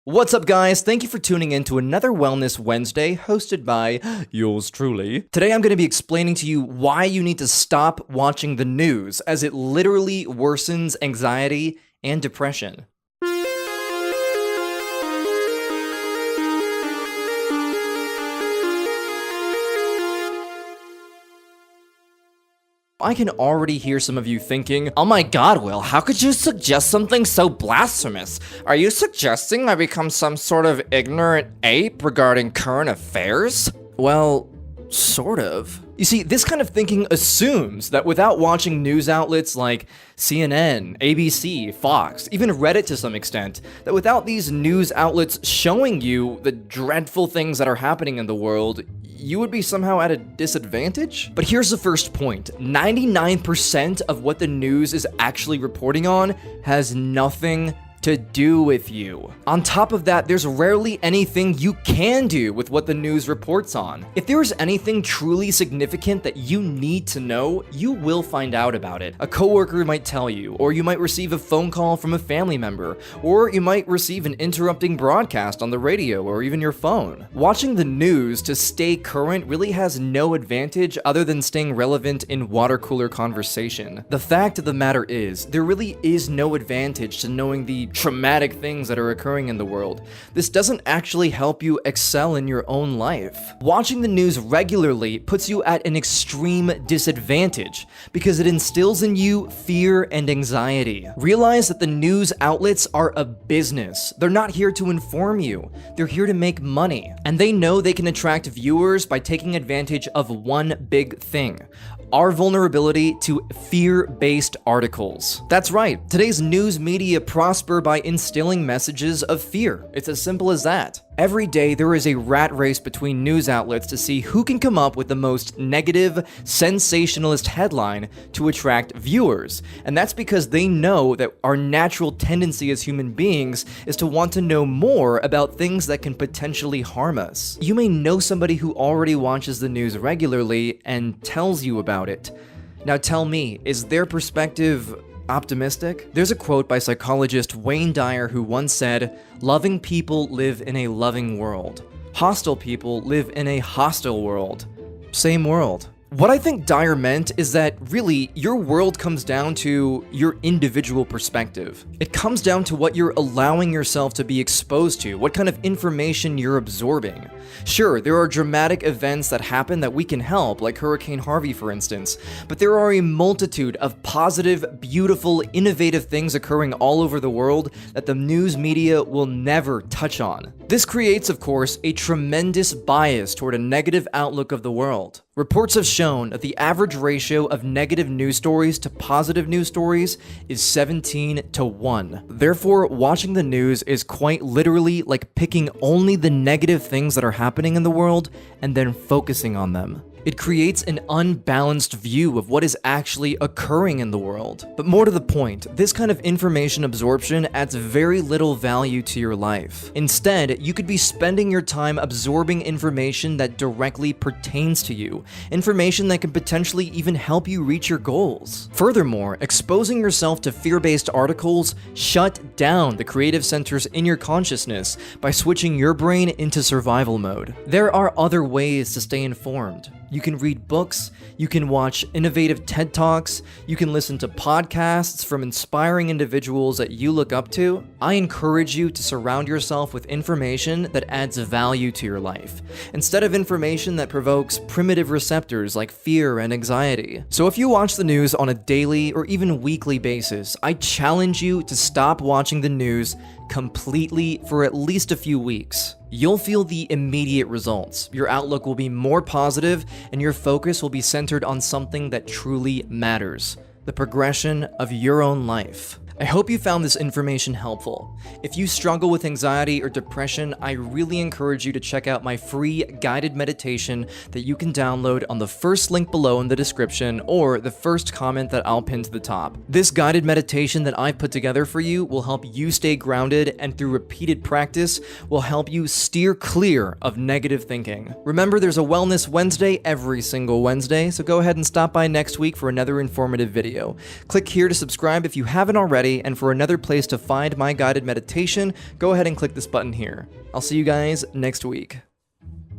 What's up, guys? Thank you for tuning in to another Wellness Wednesday hosted by yours truly. Today I'm going to be explaining to you why you need to stop watching the news, as it literally worsens anxiety and depression. I can already hear some of you thinking, "Oh my god, Will, how could you suggest something so blasphemous? Are you suggesting I become some sort of ignorant ape regarding current affairs?" Well, sort of. You see, this kind of thinking assumes that without watching news outlets like CNN, ABC, Fox, even Reddit to some extent, that without these news outlets showing you the dreadful things that are happening in the world, you would be somehow at a disadvantage? But here's the first point. 99% of what the news is actually reporting on has nothing to do with you. On top of that, there's rarely anything you can do with what the news reports on. If there is anything truly significant that you need to know, you will find out about it. A coworker might tell you, or you might receive a phone call from a family member, or you might receive an interrupting broadcast on the radio or even your phone. Watching the news to stay current really has no advantage other than staying relevant in water cooler conversation. The fact of the matter is, there really is no advantage to knowing the traumatic things that are occurring in the world. This doesn't actually help you excel in your own life. Watching the news regularly puts you at an extreme disadvantage because it instills in you fear and anxiety. Realize that the news outlets are a business. They're not here to inform you. They're here to make money. And they know they can attract viewers by taking advantage of one big thing: our vulnerability to fear-based articles. That's right, today's news media prosper by instilling messages of fear. It's as simple as that. Every day, there is a rat race between news outlets to see who can come up with the most negative, sensationalist headline to attract viewers. And that's because they know that our natural tendency as human beings is to want to know more about things that can potentially harm us. You may know somebody who already watches the news regularly and tells you about it. Now tell me, is their perspective optimistic? There's a quote by psychologist Wayne Dyer who once said, "Loving people live in a loving world. Hostile people live in a hostile world." Same world. What I think Dyer meant is that really, your world comes down to your individual perspective. It comes down to what you're allowing yourself to be exposed to, what kind of information you're absorbing. Sure, there are dramatic events that happen that we can help, like Hurricane Harvey for instance, but there are a multitude of positive, beautiful, innovative things occurring all over the world that the news media will never touch on. This creates, of course, a tremendous bias toward a negative outlook of the world. Reports have shown that the average ratio of negative news stories to positive news stories is 17-1. Therefore, watching the news is quite literally like picking only the negative things that are happening in the world and then focusing on them. It creates an unbalanced view of what is actually occurring in the world. But more to the point, this kind of information absorption adds very little value to your life. Instead, you could be spending your time absorbing information that directly pertains to you, information that can potentially even help you reach your goals. Furthermore, exposing yourself to fear-based articles shut down the creative centers in your consciousness by switching your brain into survival mode. There are other ways to stay informed. You can read books, you can watch innovative TED Talks, you can listen to podcasts from inspiring individuals that you look up to. I encourage you to surround yourself with information that adds value to your life, instead of information that provokes primitive receptors like fear and anxiety. So if you watch the news on a daily or even weekly basis, I challenge you to stop watching the news completely for at least a few weeks. You'll feel the immediate results. Your outlook will be more positive, and your focus will be centered on something that truly matters: the progression of your own life. I hope you found this information helpful. If you struggle with anxiety or depression, I really encourage you to check out my free guided meditation that you can download on the first link below in the description or the first comment that I'll pin to the top. This guided meditation that I've put together for you will help you stay grounded, and through repeated practice will help you steer clear of negative thinking. Remember, there's a Wellness Wednesday every single Wednesday, so go ahead and stop by next week for another informative video. Click here to subscribe if you haven't already, already, and for another place to find my guided meditation, go ahead and click this button here. I'll see you guys next week.